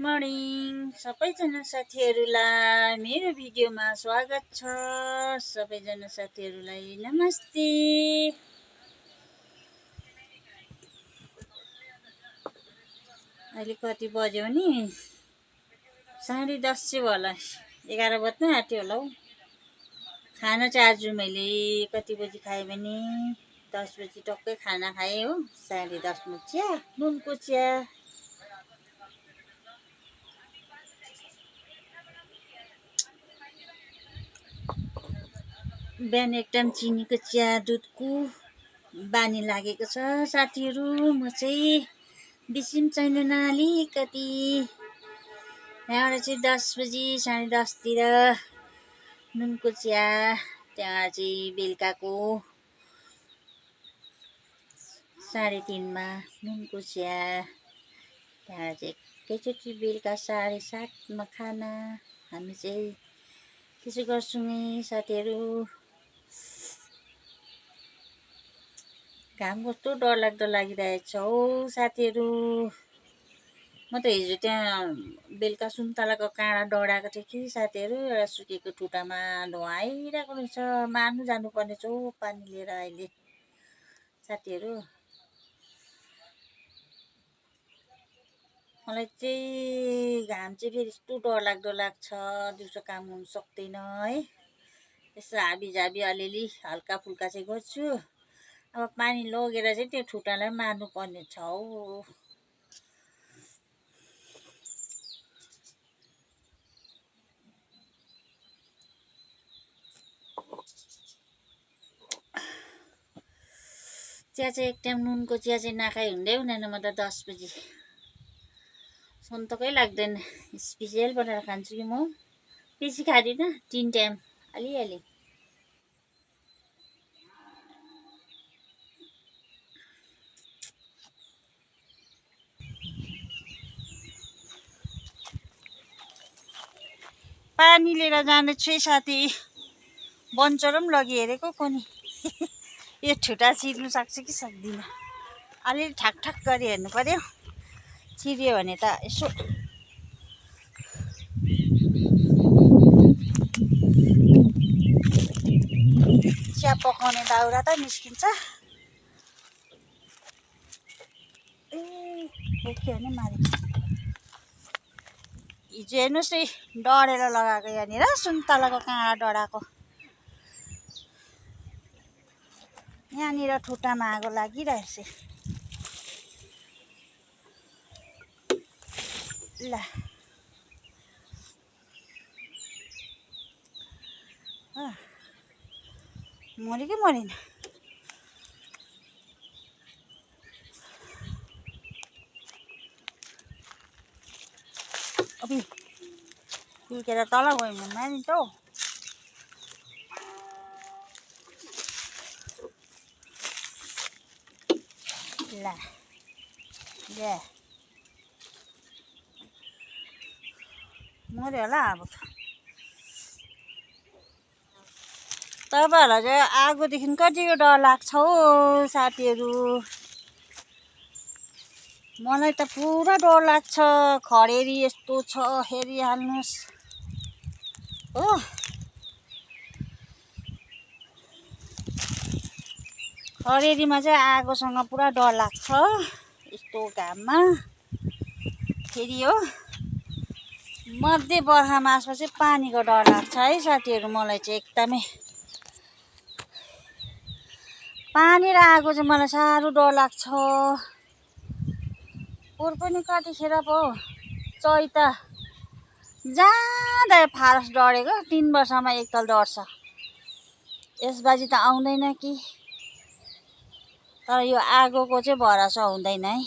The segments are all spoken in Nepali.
मर्निङ सबैजना साथीहरूलाई मेरो भिडियोमा स्वागत छ। सबैजना साथीहरूलाई नमस्ते। अहिले कति बज्यो नि 10:30 चाहिँ होला, 11 बज्नु आँट्यो होला हौ। खाना चाहिँ आज मैले कति बजी खाएँ भने 10 बजी टक्कै खाना खाएँ हो। 10:30 मा चिया, नुनको चिया। बिहान एक टाइम चिनीको चिया दुधको बानी लागेको छ साथीहरू। म चाहिँ बेसी पनि चाहिँदैन, अलिकति। त्यहाँबाट चाहिँ 10 बजी 10:30 तिर नुनको चिया, त्यहाँबाट चाहिँ बेलुकाको 3:30 मा नुनको चिया, त्यहाँबाट चाहिँ एकैचोटि बेलुका 7:30 मा खाना। हामी चाहिँ त्यसो गर्छौँ नि साथीहरू। घाम कस्तो डरलाग्दो लागिरहेको छ हौ साथीहरू। म त हिजो त्यहाँ बेलुका सुन्तलाको काँडा डढाएको थिएँ कि साथीहरू। एउटा सुकेको ठुटामा धुवा आइरहेको रहेछ। मार्नु जानुपर्ने छ हौ पानी लिएर अहिले साथीहरू। मलाई चाहिँ घाम चाहिँ फेरि यस्तो डरलाग्दो लाग्छ, दिउँसो काम हुनु सक्दैन है। यसो हाबीजाबी अलिअलि हल्का फुल्का चाहिँ गर्छु। अब पानी लगेर चाहिँ त्यो ठुटालाई मार्नु पर्ने छ हौ। चिया चाहिँ एक टाइम नुनको चिया चाहिँ नखाइ हुँदै हुँदैन। म त 10 बजी सन्तकै लाग्दैन। स्पेसियल बनाएर खान्छु कि म, बेसी खाँदिनँ, 3 टाइम अलिअलि। पानी लिएर जाँदैछु है साथी। बन्चरो पनि लगी हेरेको कोनी। यो ठुटा चिर्नु सक्छ कि सक्दिनँ, अलिअलि ठ्याक गरी हेर्नु पर्यो। चिर्यो भने त यसो चिया पकाउने दाउरा त निस्किन्छ। ए बोक्यो भने मारि। हिजो हेर्नुहोस् है, डढेर लगाएको यहाँनिर सुन्तलाको काँडा डढाएको। यहाँनिर ठुटामा आगो लागिरहेछ। ल मऱ्यो कि मरेन। अबि हिर्केर तल गयो भने मारिन्छ हौ। ल मऱ्यो होला अब त। तपाईँहरूलाई चाहिँ आगोदेखि कतिको डर लाग्छ हौ साथीहरू। मलाई त पुरा डर लाग्छ। खडेरी यस्तो छ, हेरिहाल्नुहोस् हो। खडेरीमा चाहिँ आगोसँग पुरा डर लाग्छ यस्तो घाममा। फेरि हो मध्य बर्खा मासमा चाहिँ पानीको डर लाग्छ है साथीहरू। मलाई चाहिँ एकदमै पानी र आगो चाहिँ मलाई साह्रो डर लाग्छ। पोहोर पनि कतिखेर पो चैत जाँदा फारस डढेको, 3 वर्षमा एकताल डढ्छ। यसबाजी त आउँदैन कि। तर यो आगोको चाहिँ भरोसा हुँदैन है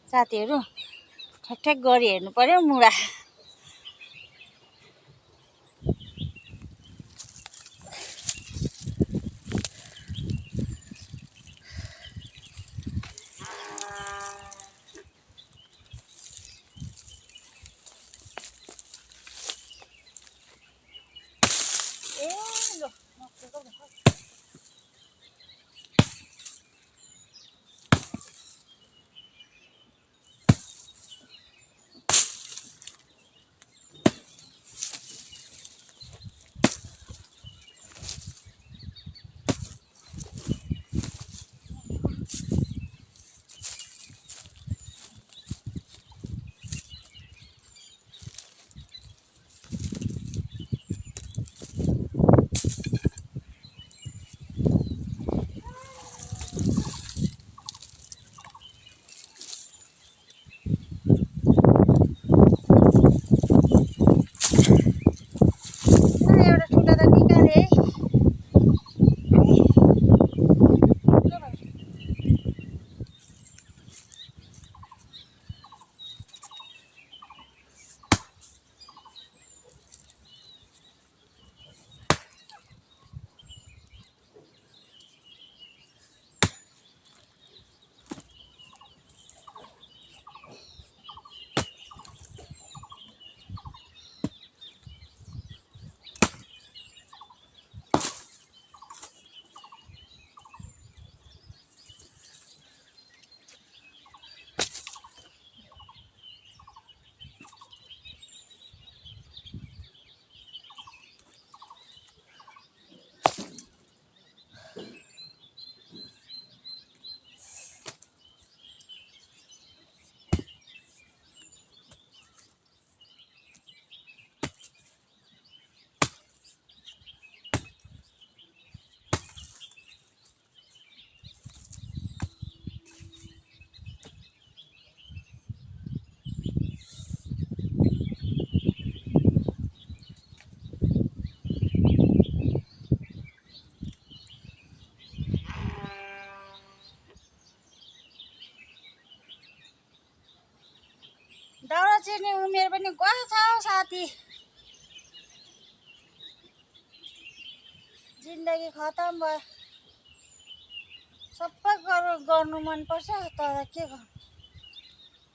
साथीहरू। ठ्याक गरी हेर्नु पर्यो मुडा। पनि गएछ हौ साथी। जिन्दगी खतम भयो। सबै गर्नु मनपर्छ तर के गर्नु,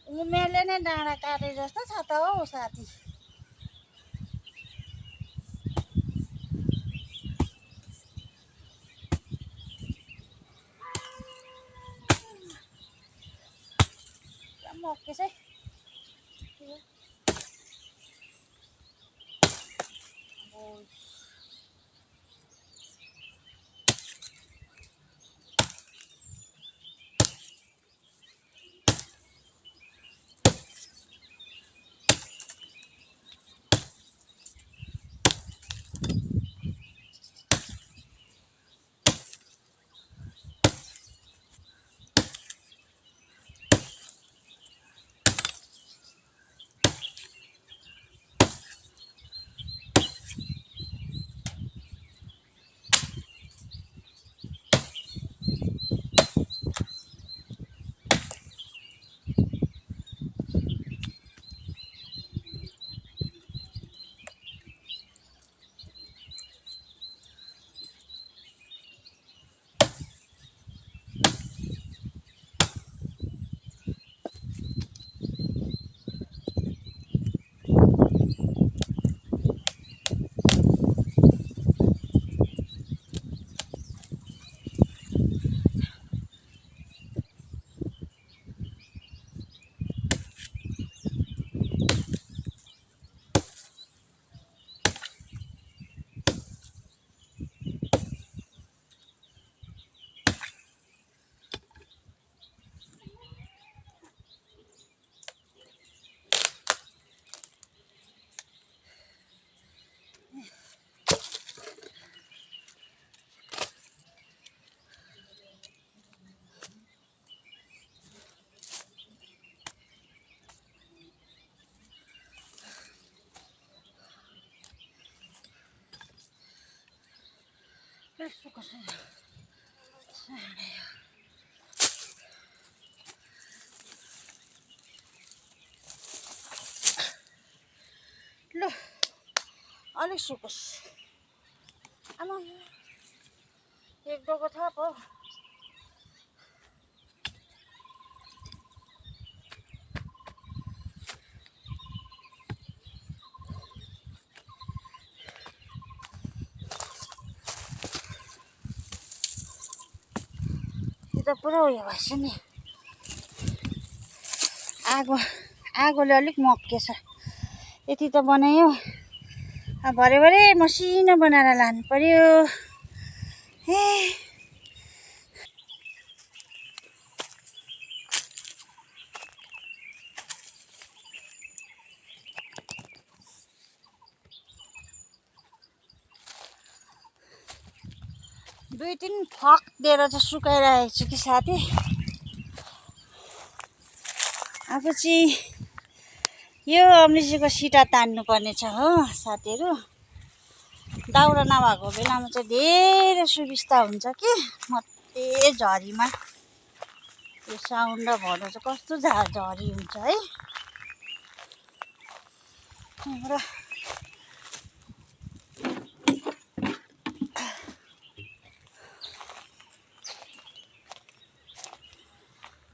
उमेरले नै डाँडा काटे जस्तो छ त हौ साथी। मक्केछ है। ल अलिक सुकोस्। आमा एक डोको थप हो। यो त पुरा उयो भएछ नि, आगोले अलिक मक्केछ। यति त बनायो, अब भरे मसिनो बनाएर लानु पर्यो। हे 2-3 फक दिएर चाहिँ सुकाइरहेको छु कि साथी। अब चाहिँ यो अम्लिसोको सिटा तान्नु पर्ने छ हो साथीहरू। दाउरा नभएको बेलामा चाहिँ धेरै सुविस्ता हुन्छ कि। मध्य झरीमा यो साउन र भदौ चाहिँ कस्तो झरी हुन्छ है।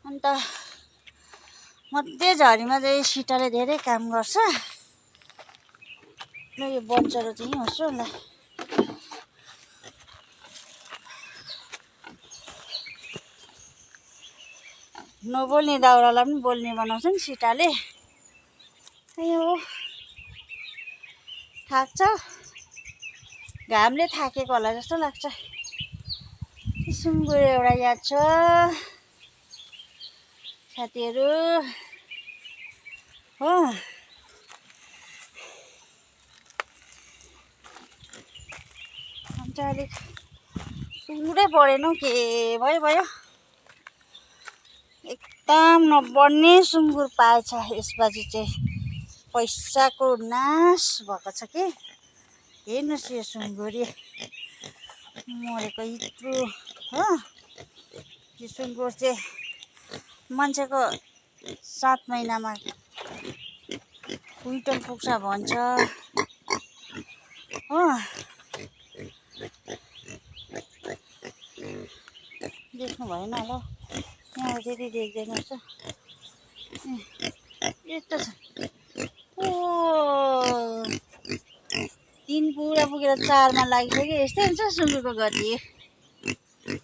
अन्त मध्य झरीमा चाहिँ सिटाले धेरै काम गर्छ। ल यो बन्चरो चाहिँ यहीँ होस् ल। नबोल्ने दाउरालाई पनि बोल्ने बनाउँछ नि सिटाले। अयो थाक्छ, घामले थाकेको होला जस्तो लाग्छ। सुँगुर एउटा याद छ साथीहरू हो। अन्त अलिक सुँगुरै परेन हौ, के भयो। एकदम नबढ्ने सुँगुर पाएछ यसपालि चाहिँ। पैसाको नाश भएको छ कि। हेर्नुहोस् यो सुँगुर मरेको यत्रो हो। यो सुँगुर चाहिँ मान्छेको 7 महिनामा क्विन्टल पुग्छ भन्छ हो। देख्नु भएन होला यहाँ त्यति देख्दैन रहेछ। यस्तो छ ओ 3 पुरा पुगेर 4मा लागिसक्यो। यस्तै हुन्छ सुँगुरको गति।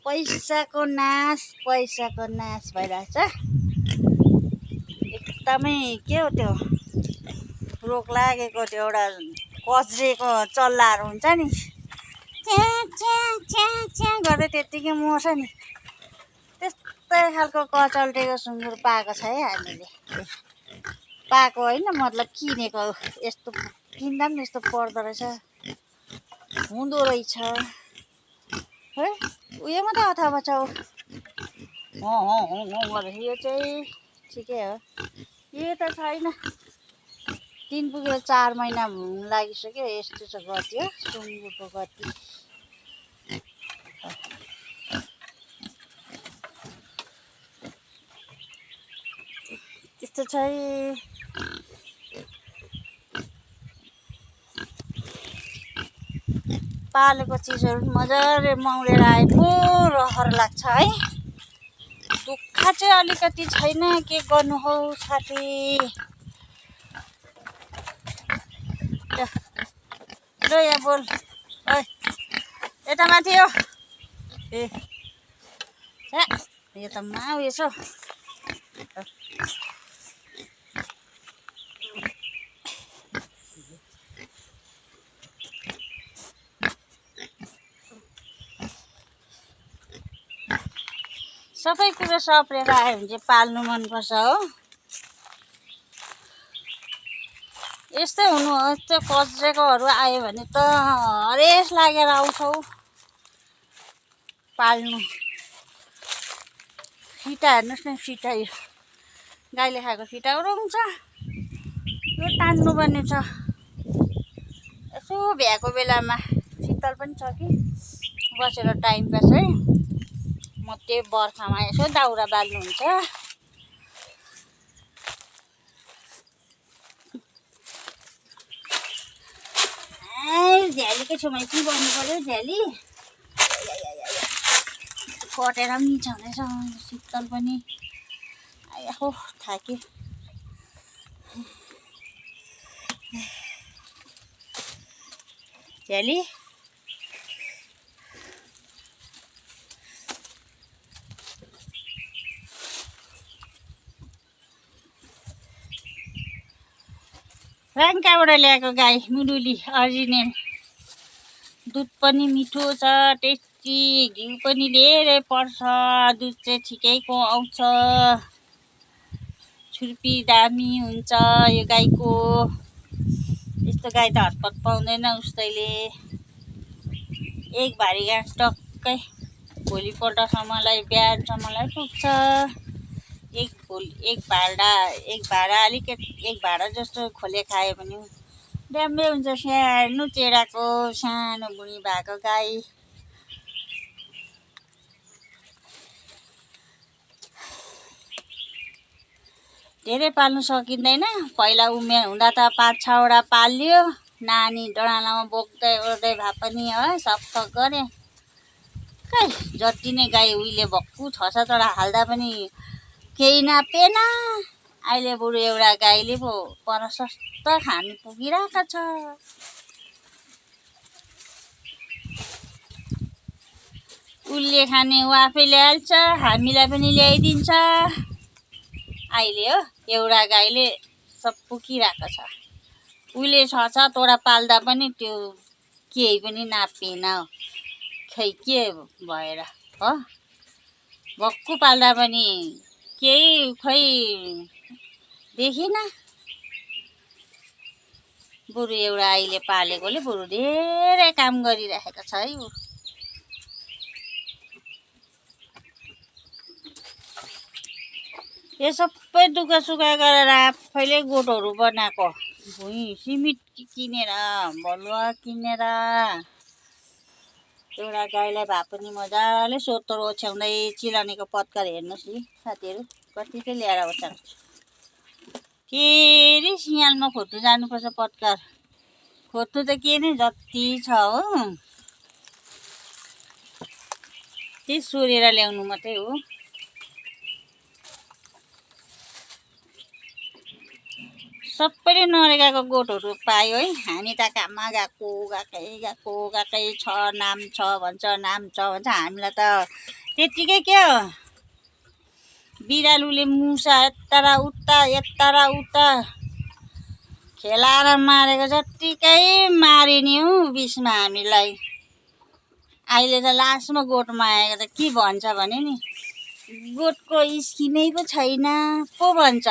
पैसाको नाश भइरहेछ। एकदमै के हो त्यो रोग लागेको त्यो एउटा कच्रेको चल्लाहरू हुन्छ नि च्या च्या च्या च्या गर्दै त्यत्तिकै मर्छ नि। त्यस्तै खालको कचल्टेको सुँगुर पाएको छ है हामीले। पाएको होइन मतलब किनेको। यस्तो किन्दा पनि यस्तो पर्दो रहेछ हुँदो रहेछ है। उयो मात्रै अथवा छ गरेर यो चाहिँ ठिकै हो। यो त छैन 3 पुगेर 4 महिना लागिसक्यो। यस्तो छ गति हो सुँगुरको गति। त्यस्तो छ पालेको चिजहरू मजाले मौलेर आए पो रहर लाग्छ है। दुःख चाहिँ अलिकति छैन के गर्नु हौ साथी। ल यहाँ बोल ओइ यता माथि हो ए यो त माउ यसो सबै कुरो सप्रेर आयो भने चाहिँ पाल्नु मनपर्छ हो। यस्तै हुनु हो। त्यो कच्रेकोहरू आयो भने त हरेस लागेर आउँछौ पाल्नु। फिटा हेर्नुहोस् न फिटा यो गाईले खाएको फिटाहरू हुन्छ। यो तान्नुपर्ने छ यसो भ्याएको बेलामा। शीतल पनि छ कि बसेर टाइम पास है। म त्यही बर्खामा यसो दाउरा बाल्नुहुन्छ। झ्यालीकै छेउमा के गर्नु पर्यो झ्याली कटेर पनि छँदैछ। शीतल पनि आयो थाक्यो। झ्याली राङ्काबाट ल्याएको गाई मुडुली अरिजिनल। दुध पनि मिठो छ टेस्टी। घिउ पनि धेरै पर्छ। दुध चाहिँ ठिकैको आउँछ। छुर्पी दामी हुन्छ यो गाईको। यस्तो गाई त हतपत पाउँदैन उस्तैले। एक भारी घाँस टक्कै भोलिपल्टसम्मलाई बिहानसम्मलाई पुग्छ। एक भाडा अलिकति 1 भाडा जस्तो खोले खायो भने ड्याम्बे हुन्छ। सानो चेडाको सानो बुढी भएको गाई। धेरै पाल्नु सकिँदैन। पहिला उमेर हुँदा त 5-6वटा पाल्यो। नानी डडालामा बोक्दै ओर्दै भए पनि है सकसक गरे। खै जति नै गाई उहिले भक्कु 6-7वटा हाल्दा पनि केही नापेन। अहिले बरु एउटा गाईले पो प्रशस्त खानु पुगिरहेको छ। उसले खाने ऊ आफै ल्याइहाल्छ हामीलाई पनि ल्याइदिन्छ। अहिले हो एउटा गाईले सब पुगिरहेको छ। उहिले 6-7वटा पाल्दा पनि त्यो केही पनि नापेन। खै के भएर हो भक्कु पाल्दा पनि केही खै देखिन। बरु एउटा अहिले पालेकोले बरु धेरै काम गरिरहेको छ है ऊ। यो सबै दुःख सुख गरेर आफैले गोठहरू बनाएको भुइँ सिमेन्ट किनेर बलुवा किनेर एउटा गाईलाई भए पनि मजाले सोत्तर ओछ्याउँदै चिलाउनेको पत्कर हेर्नुहोस् नि साथीहरू कति चाहिँ ल्याएर ओछ्याउँछ। फेरि सिँगालमा खोज्नु जानुपर्छ पत्कर। खोज्नु त के नै जति छ हो, त्यही सोरेर ल्याउनु मात्रै हो। सबैले नरेगाको गोठहरू पायो है। हामी त काममा गएकै छ, नाम छ भन्छ, हामीलाई त त्यत्तिकै के हो, बिरालुले मुसा यता र उता खेलाएर मारेको जत्तिकै मारे नि हौ बिचमा हामीलाई। अहिले त लास्टमा गोठमा आएको त के भन्छ भने नि, गोठको स्किमै पो छैन पो भन्छ।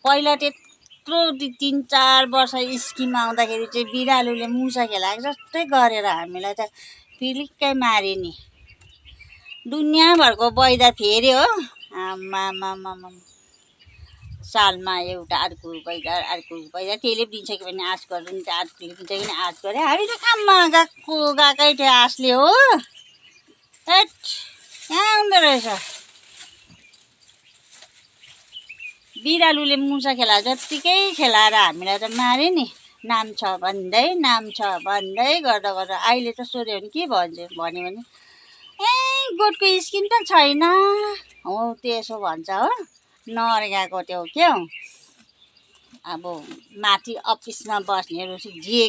पहिला त्यत्रो 3-4 वर्ष स्किम आउँदाखेरि चाहिँ बिरालुले मुसा खेलाएको जस्तै गरेर हामीलाई त पिलिक्कै मारे नि। दुनियाँभरको बैदा फेरि हो, आमामामामा सालमा एउटा अर्को बैदा त्यसले पनि दिन्छ कि भने आश गर्नु नि, अर्कोले दिन्छ कि आश गरे। हामी त काममा गएकै थियो आशले हो। हेट कहाँ हुँदो रहेछ, बिरालुले मुसा खेला जत्तिकै खेलाएर हामीलाई त मारे नि। नाम छ भन्दै गर्दा अहिले त सोध्यो भने के भन्यो भने ए गोठको स्किन त छैन हो, त्यसो भन्छ हो। नरेगाको त्यो के हो, अब माथि अफिसमा बस्नेहरू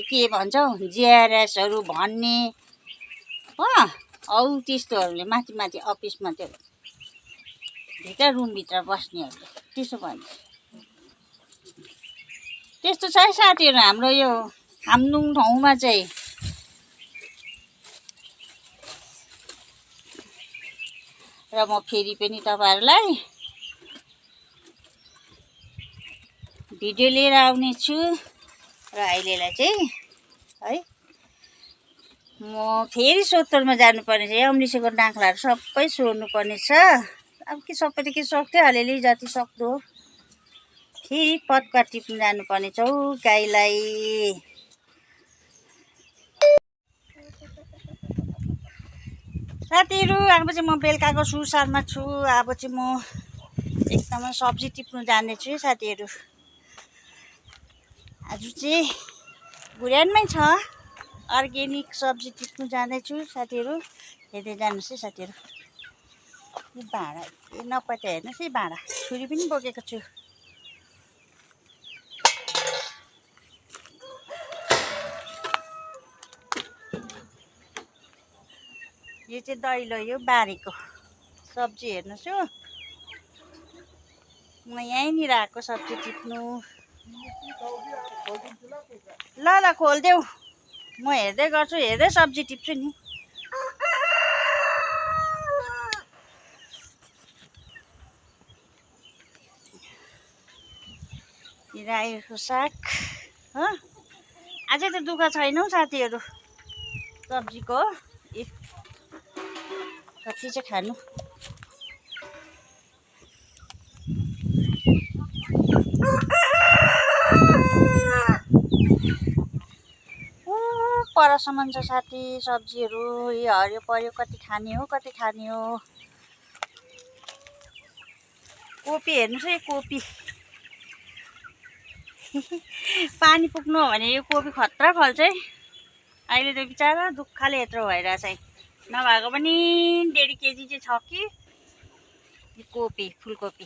के भन्छौ, जिआरएसहरू भन्ने हो, हौ त्यस्तोहरूले माथि अफिसमा त्यो भित्र रुमभित्र बस्नेहरूले त्यसो भन्छ। त्यस्तो छ है साथीहरू हाम्रो यो खामदुङ ठाउँमा चाहिँ। र म फेरि पनि तपाईँहरूलाई भिडियो लिएर आउने छु। र अहिलेलाई चाहिँ है म फेरि सोत्तरमा जानुपर्ने छ। अम्लिसोको डाँख्लाहरू सबै सोर्नुपर्ने छ। अब के सबै त के सक्थ्यो, अलिअलि जति सक्दो हो। फेरि पत्कर टिप्नु जानुपर्ने छ हौ गाईलाई। साथीहरू अब चाहिँ म बेलुकाको सुसारमा छु। अब चाहिँ म एकदमै सब्जी टिप्नु जानेछु साथीहरू। आज चाहिँ भुर्यानमै छ, अर्ग्यानिक सब्जी टिप्नु जाँदैछु साथीहरू। हेर्दै जानुहोस् है साथीहरू। यो भाँडा नपत्या हेर्नुहोस् है, भाँडा छुरी पनि बोकेको छु। यो चाहिँ दैलो, यो बारीको सब्जी हेर्नुहोस् हो। म यहीँनिर आएको सब्जी टिप्नु। ल खोलिदेऊ, म हेर्दै गर्छु, हेर्दै सब्जी टिप्छु नि। रायोको साग हो। अझै त दुःख छैन हौ साथीहरू सब्जीको। कति चाहिँ खानु। परसम्म छ साथी सब्जीहरू। यो हरियो पर्यो, कति खाने हो। कोपी हेर्नुहोस् है, कोपी पानी पुग्नु हो भने यो कोपी खतरा फल्छ है। अहिले त बिचरा दुःखले यत्रो भइरहेछ है। नभएको पनि 1.5 केजी चाहिँ छ कि यो कोपी, फुलकोपी।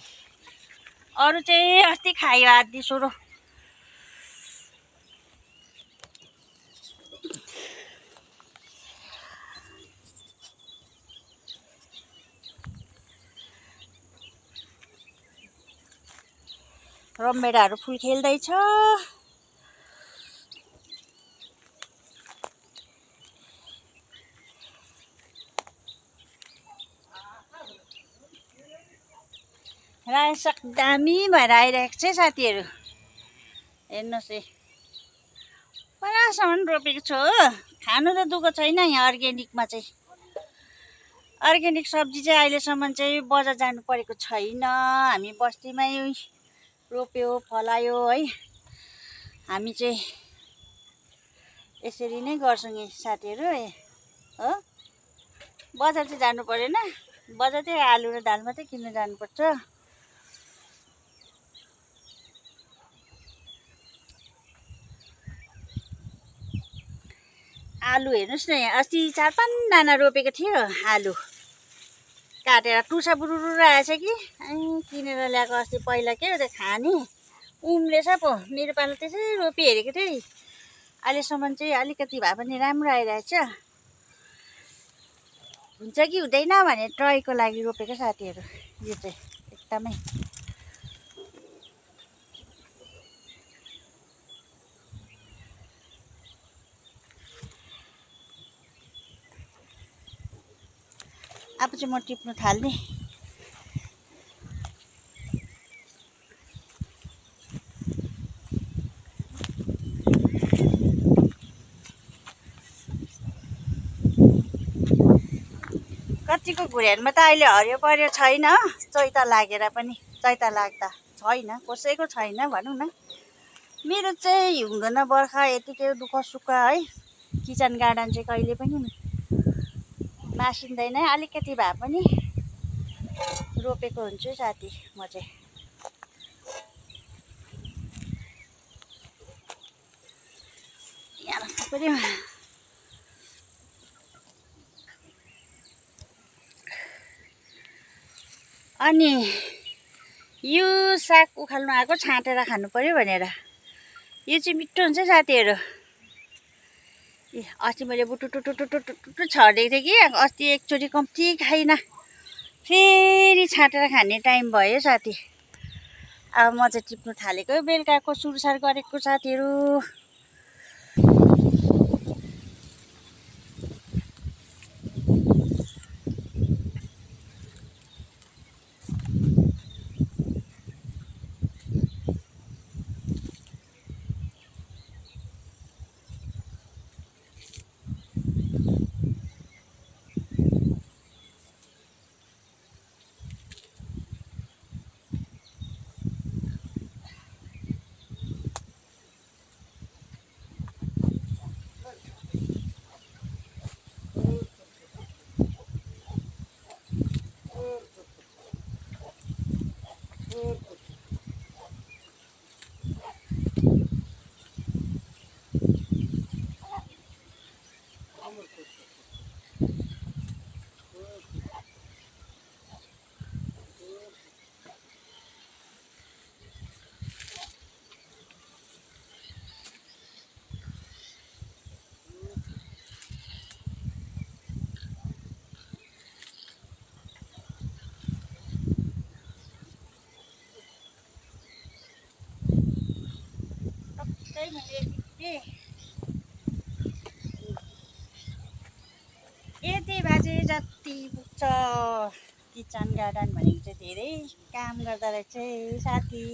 अरू चाहिँ अस्ति खायो आधी सोरो। रमभेडाहरू फुल खेल्दैछ। रायो साग दामी भएर आइरहेको छ साथीहरू। हेर्नुहोस् है, परसम्म रोपेको छु हो। खानु त दुःख छैन यहाँ अर्ग्यानिकमा चाहिँ। अर्ग्यानिक सब्जी चाहिँ अहिलेसम्म चाहिँ बजार जानु परेको छैन। हामी बस्तीमै रोप्यो फलायो है। हामी चाहिँ यसरी नै गर्छौँ नि साथीहरू हो। बजार चाहिँ जानु परेन। बजार चाहिँ आलु र दाल मात्रै किन्नु जानुपर्छ। आलु हेर्नुहोस् न यहाँ अस्ति 4-5 दाना रोपेको थियो आलु काटेर टुसा बुरुरु आएछ कि किनेर ल्याएको अस्ति पहिला के हो खाने उम्रेछ पो मेरो पालो त्यसै रोपिहेरेको थिएँ अहिलेसम्म चाहिँ अलिकति भए पनि राम्रो आइरहेछ हुन्छ कि हुँदैन भने ट्राईको लागि रोपेको साथीहरू यो चाहिँ एकदमै अब चाहिँ म टिप्नु थाल्ने कतिको घुर्यानमा त अहिले हरियो पर्यो छैन चैता लागेर पनि चैता लाग्दा छैन कसैको छैन भनौँ न मेरो चाहिँ हिउँदो न बर्खा यतिकै दुःख सुख है किचन गार्डन चाहिँ कहिले पनि मासिँदैन अलिकति भए पनि रोपेको हुन्छु साथी म चाहिँ यहाँ राख्नु पर्यो अनि यो साग उखाल्नु आएको छाँटेर खानु पर्यो भनेर यो चाहिँ मिठो हुन्छ साथीहरू ए अस्ति मैले बुटुटुटुटुटुटु छरिदिएको थिएँ कि अस्ति एकचोटि कम्ती खाइनँ फेरि छाँटेर खाने टाइम भयो साथी अब म चाहिँ टिप्नु थालेको बेलुकाको सुरसार गरेको साथीहरू यति बाजे जति पुग्छ किचन गार्डन भनेको चाहिँ धेरै काम गर्दा रहेछ साथी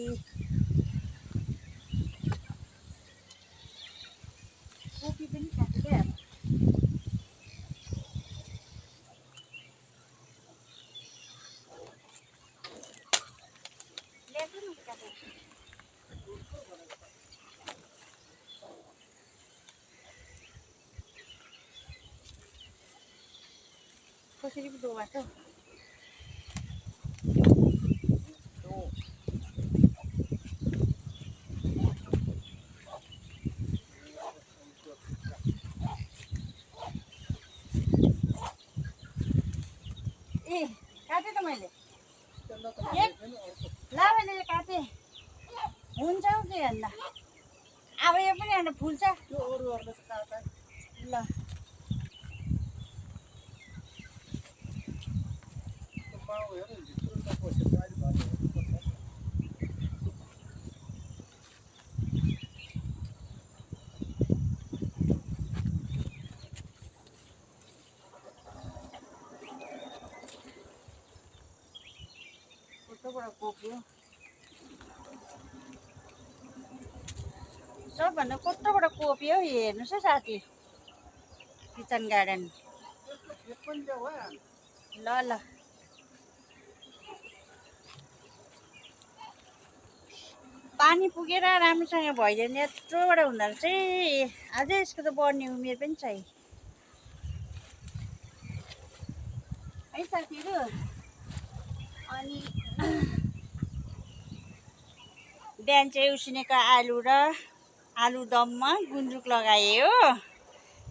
कोपी पनि काटेकै कसरी पो दोबार छ ए काटेँ त मैले ल मैले काटेँ हुन्छ हौ के अन्त अब यो पनि अन्त फुल्छ ल कत्रोबाट कोपी हो सबभन्दा कत्रोबाट कोपी हो हेर्नुहोस् है साथी किचन गार्डन ल ल पानी पुगेर राम्रोसँग भइदियो भने यत्रोबाट हुँदो रहेछ अझै यसको त बढ्ने उमेर पनि छ है साथीहरू अनि बिहान चाहिँ उसिनेको आलु र आलुदममा गुन्द्रुक लगाएँ हो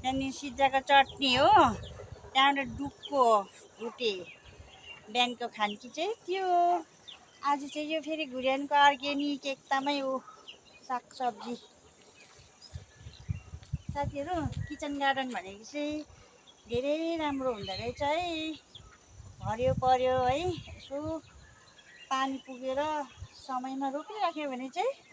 त्यहाँदेखि सिद्राको चटनी हो, त्यहाँबाट डुकको भुटे बिहानको खान्की चाहिँ त्यो। आज चाहिँ यो फेरि घुर्यानको अर्ग्यानिक एकदमै हो सागसब्जी। साथीहरू किचन गार्डन भनेको चाहिँ धेरै राम्रो हुँदो रहेछ है। हरियो पर्यो है, यसो पानी पुगेर समयमा रोपिराख्यो भने चाहिँ